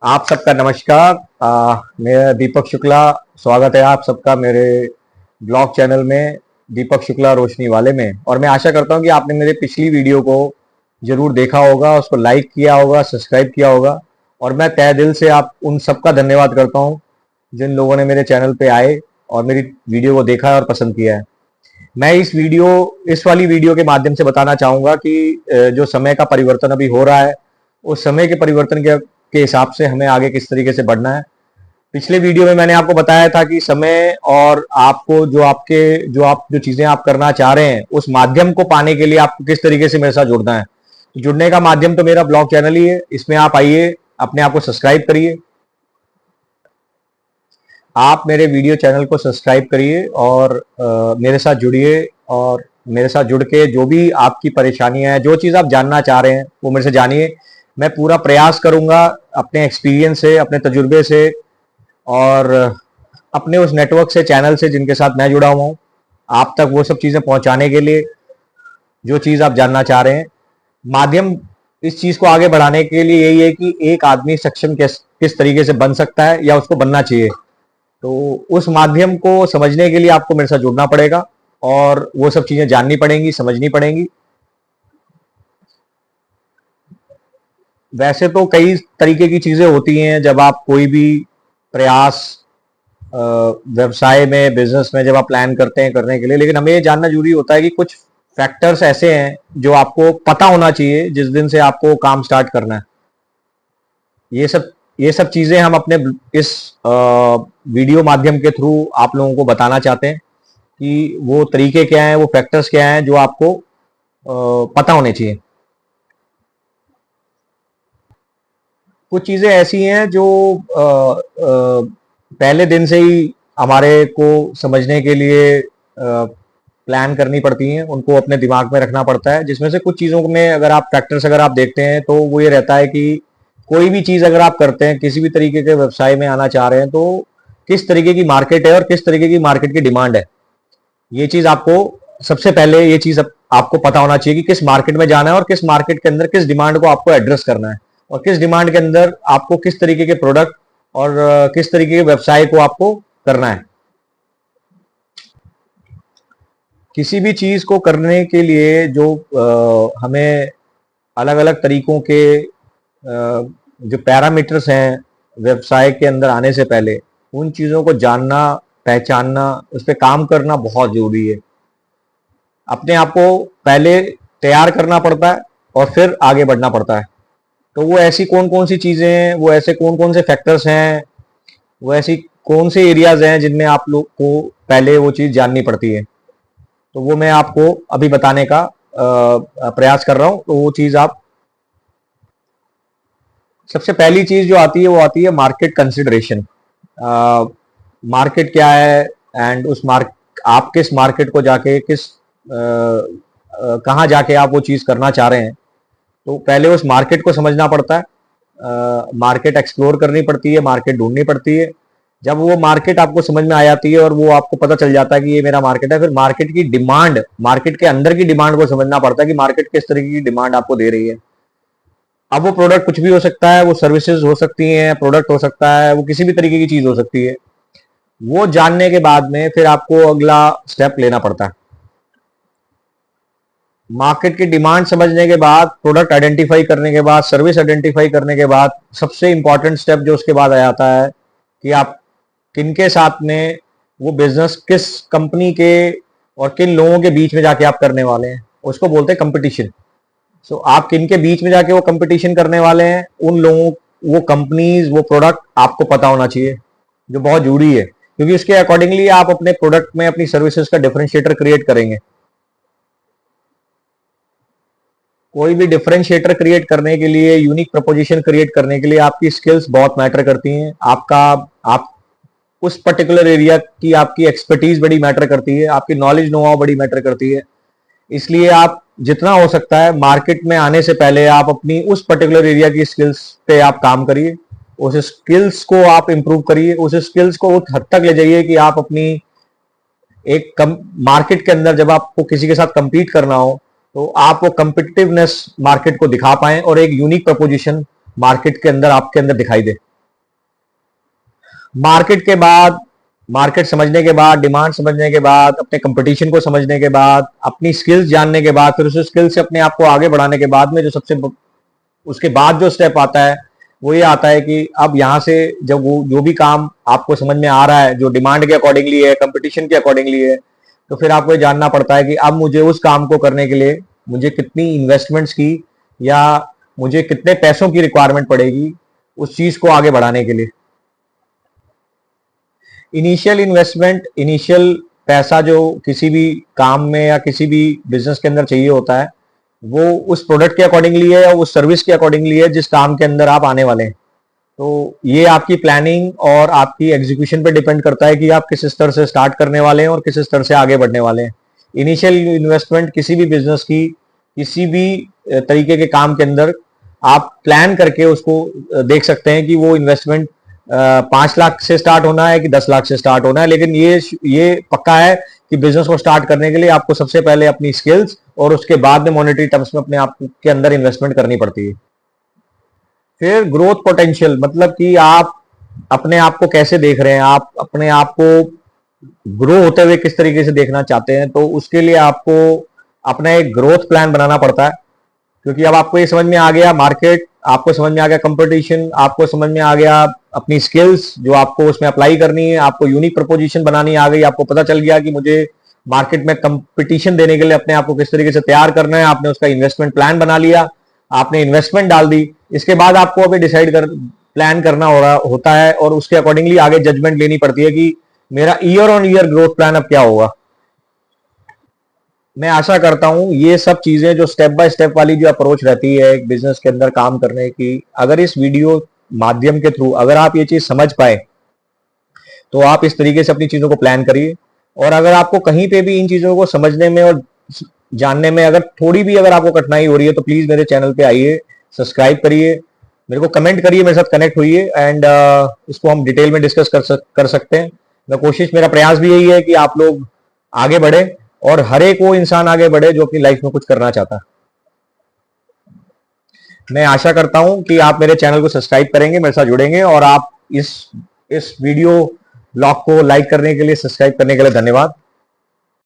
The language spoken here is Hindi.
आप सबका नमस्कार। मैं दीपक शुक्ला। स्वागत है आप सबका मेरे ब्लॉग चैनल में, दीपक शुक्ला रोशनी वाले में। और मैं आशा करता हूं कि आपने मेरे पिछली वीडियो को जरूर देखा होगा, उसको लाइक किया होगा, सब्सक्राइब किया होगा। और मैं तहे दिल से आप उन सबका धन्यवाद करता हूं जिन लोगों ने मेरे चैनल पे आए और मेरी वीडियो को देखा है और पसंद किया है। मैं इस वाली वीडियो के माध्यम से बताना चाहूंगा कि जो समय का परिवर्तन अभी हो रहा है, उस समय के परिवर्तन के हिसाब से हमें आगे किस तरीके से बढ़ना है। पिछले वीडियो में मैंने आपको बताया था कि समय और आपको जो चीजें आप करना चाह रहे हैं, उस माध्यम को पाने के लिए आपको किस तरीके से मेरे साथ जुड़ना है। जुड़ने का माध्यम तो मेरा ब्लॉग चैनल ही है। इसमें आप आइए, अपने आप को सब्सक्राइब करिए। आप मेरे वीडियो चैनल को सब्सक्राइब करिए और मेरे साथ जुड़िए। और मेरे साथ जुड़ के जो भी आपकी परेशानियां हैं, जो चीज़ आप जानना चाह रहे हैं, वो मेरे से जानिए। मैं पूरा प्रयास करूंगा अपने एक्सपीरियंस से, अपने तजुर्बे से और अपने उस नेटवर्क से, चैनल से जिनके साथ मैं जुड़ा हुआ हूँ, आप तक वो सब चीज़ें पहुंचाने के लिए जो चीज़ आप जानना चाह रहे हैं। माध्यम इस चीज़ को आगे बढ़ाने के लिए यही है कि एक आदमी सक्षम किस तरीके से बन सकता है या उसको बनना चाहिए। तो उस माध्यम को समझने के लिए आपको मेरे साथ जुड़ना पड़ेगा और वो सब चीजें जाननी पड़ेंगी, समझनी पड़ेंगी। वैसे तो कई तरीके की चीजें होती हैं जब आप कोई भी प्रयास व्यवसाय में, बिजनेस में जब आप प्लान करते हैं करने के लिए, लेकिन हमें ये जानना जरूरी होता है कि कुछ फैक्टर्स ऐसे हैं जो आपको पता होना चाहिए जिस दिन से आपको काम स्टार्ट करना है। ये सब चीजें हम अपने इस वीडियो माध्यम के थ्रू आप लोगों को बताना चाहते हैं कि वो तरीके क्या हैं, वो फैक्टर्स क्या हैं जो आपको पता होने चाहिए। कुछ चीजें ऐसी हैं जो पहले दिन से ही हमारे को समझने के लिए प्लान करनी पड़ती हैं, उनको अपने दिमाग में रखना पड़ता है। जिसमें से कुछ चीजों में अगर आप देखते हैं तो वो ये रहता है कि कोई भी चीज अगर आप करते हैं, किसी भी तरीके के व्यवसाय में आना चाह रहे हैं, तो किस तरीके की मार्केट है और किस तरीके की मार्केट की डिमांड है। ये चीज आपको सबसे पहले ये चीज आपको पता होना चाहिए कि किस मार्केट में जाना है और किस मार्केट के अंदर किस डिमांड को आपको एड्रेस करना है और किस डिमांड के अंदर आपको किस तरीके के प्रोडक्ट और किस तरीके के व्यवसाय को आपको करना है। किसी भी चीज को करने के लिए जो हमें अलग अलग तरीकों के जो पैरामीटर्स हैं व्यवसाय के अंदर आने से पहले, उन चीजों को जानना, पहचानना, उस पर काम करना बहुत जरूरी है। अपने आप को पहले तैयार करना पड़ता है और फिर आगे बढ़ना पड़ता है। तो वो ऐसी कौन कौन सी चीजें हैं, वो ऐसे कौन कौन से फैक्टर्स हैं, वो ऐसी कौन से एरियाज हैं जिनमें आप लोग को पहले वो चीज जाननी पड़ती है, तो वो मैं आपको अभी बताने का प्रयास कर रहा हूं। तो वो चीज आप, सबसे पहली चीज जो आती है वो आती है मार्केट कंसिडरेशन। मार्केट क्या है एंड आप किस मार्केट को जाके कहाँ जाके आप वो चीज करना चाह रहे हैं। तो पहले उस मार्केट को समझना पड़ता है, मार्केट एक्सप्लोर करनी पड़ती है, मार्केट ढूंढनी पड़ती है। जब वो मार्केट आपको समझ में आ जाती है और वो आपको पता चल जाता है कि ये मेरा मार्केट है, फिर मार्केट की डिमांड, मार्केट के अंदर की डिमांड को समझना पड़ता है कि मार्केट किस तरीके की डिमांड आपको दे रही है। अब वो प्रोडक्ट कुछ भी हो सकता है, वो सर्विसेज हो सकती हैं, प्रोडक्ट हो सकता है, वो किसी भी तरीके की चीज हो सकती है। वो जानने के बाद में फिर आपको अगला स्टेप लेना पड़ता है। मार्केट की डिमांड समझने के बाद, प्रोडक्ट आइडेंटिफाई करने के बाद, सर्विस आइडेंटिफाई करने के बाद, सबसे इंपॉर्टेंट स्टेप जो उसके बाद आ जाता है कि आप किनके साथ में वो बिजनेस, किस कंपनी के और किन लोगों के बीच में जाके आप करने वाले हैं, उसको बोलते हैं कंपटीशन। सो आप किन के बीच में जाके वो कंपटीशन करने वाले हैं, उन लोगों, वो कंपनीज, वो प्रोडक्ट आपको पता होना चाहिए, जो बहुत जरूरी है, क्योंकि उसके अकॉर्डिंगली आप अपने प्रोडक्ट में अपनी सर्विसेज का डिफरेंशिएटर क्रिएट करेंगे। कोई भी डिफरेंशिएटर क्रिएट करने के लिए, यूनिक प्रपोजिशन क्रिएट करने के लिए आपकी स्किल्स बहुत मैटर करती हैं। आप उस पर्टिकुलर एरिया की आपकी एक्सपर्टीज बड़ी मैटर करती है, आपकी नॉलेज, नो हाउ बड़ी मैटर करती है। इसलिए आप जितना हो सकता है मार्केट में आने से पहले आप अपनी उस पर्टिकुलर एरिया की स्किल्स पे आप काम करिए, उस स्किल्स को आप इंप्रूव करिए, उस स्किल्स को उस हद तक ले जाइए कि आप अपनी मार्केट के अंदर जब आपको किसी के साथ compete करना हो, तो आप वो कम्पिटिटिवनेस मार्केट को दिखा पाएं और एक यूनिक प्रपोजिशन मार्केट के अंदर आपके अंदर दिखाई दे। मार्केट के बाद, मार्केट समझने के बाद, डिमांड समझने के बाद, अपने कंपटीशन को समझने के बाद, अपनी स्किल्स जानने के बाद, फिर उस स्किल से अपने आप को आगे बढ़ाने के बाद में जो सबसे उसके बाद जो स्टेप आता है वो ये आता है कि अब यहाँ से जब वो जो भी काम आपको समझ में आ रहा है, जो डिमांड के अकॉर्डिंगली है, कंपटीशन के अकॉर्डिंगली है, तो फिर आपको ये जानना पड़ता है कि अब मुझे उस काम को करने के लिए मुझे कितनी इन्वेस्टमेंट्स की या मुझे कितने पैसों की रिक्वायरमेंट पड़ेगी उस चीज को आगे बढ़ाने के लिए। इनिशियल इन्वेस्टमेंट, इनिशियल पैसा जो किसी भी काम में या किसी भी बिजनेस के अंदर चाहिए होता है, वो उस प्रोडक्ट के अकॉर्डिंगली है या उस सर्विस के अकॉर्डिंगली है जिस काम के अंदर आप आने वाले हैं। तो ये आपकी प्लानिंग और आपकी एग्जीक्यूशन पे डिपेंड करता है कि आप किस स्तर से स्टार्ट करने वाले हैं और किस स्तर से आगे बढ़ने वाले हैं। इनिशियल इन्वेस्टमेंट किसी भी बिजनेस की, किसी भी तरीके के काम के अंदर आप प्लान करके उसको देख सकते हैं कि वो इन्वेस्टमेंट 5 लाख से स्टार्ट होना है कि 10 लाख से स्टार्ट होना है। लेकिन ये पक्का है कि बिजनेस को स्टार्ट करने के लिए आपको सबसे पहले अपनी स्किल्स और उसके बाद में मॉनेटरी टर्म्स में अपने आप के अंदर इन्वेस्टमेंट करनी पड़ती है। फिर ग्रोथ पोटेंशियल, मतलब कि आप अपने आप को कैसे देख रहे हैं, आप अपने आप को ग्रो होते हुए किस तरीके से देखना चाहते हैं। तो उसके लिए आपको अपना एक ग्रोथ प्लान बनाना पड़ता है, क्योंकि अब आपको ये समझ में आ गया मार्केट, आपको समझ में आ गया कंपटीशन, आपको समझ में आ गया अपनी स्किल्स जो आपको उसमें अप्लाई करनी है, आपको यूनिक प्रपोजिशन बनानी आ गई, आपको पता चल गया कि मुझे मार्केट में कंपटीशन देने के लिए अपने आप को किस तरीके से तैयार करना है। आपने उसका इन्वेस्टमेंट प्लान बना लिया, आपने इन्वेस्टमेंट डाल दी। इसके बाद आपको अभी डिसाइड कर प्लान करना होता है और उसके अकॉर्डिंगली आगे जजमेंट लेनी पड़ती है कि मेरा year on year growth plan अब क्या होगा। मैं आशा करता हूं ये सब चीजें जो स्टेप बाय स्टेप वाली जो अप्रोच रहती है एक बिजनेस के अंदर काम करने की, अगर इस वीडियो माध्यम के थ्रू अगर आप ये चीज समझ पाए तो आप इस तरीके से अपनी चीजों को प्लान करिए। और अगर आपको कहीं पे भी इन चीजों को समझने में और जानने में अगर थोड़ी भी अगर आपको कठिनाई हो रही है तो प्लीज मेरे चैनल पे आइए, सब्सक्राइब करिए, मेरे को कमेंट करिए, मेरे साथ कनेक्ट होइए एंड इसको हम डिटेल में डिस्कस कर सकते हैं। मैं कोशिश, मेरा प्रयास भी यही है कि आप लोग आगे बढ़े और हर एक वो इंसान आगे बढ़े जो अपनी लाइफ में कुछ करना चाहता है। मैं आशा करता हूं कि आप मेरे चैनल को सब्सक्राइब करेंगे, मेरे साथ जुड़ेंगे और आप इस वीडियो ब्लॉग को लाइक करने के लिए, सब्सक्राइब करने के लिए धन्यवाद।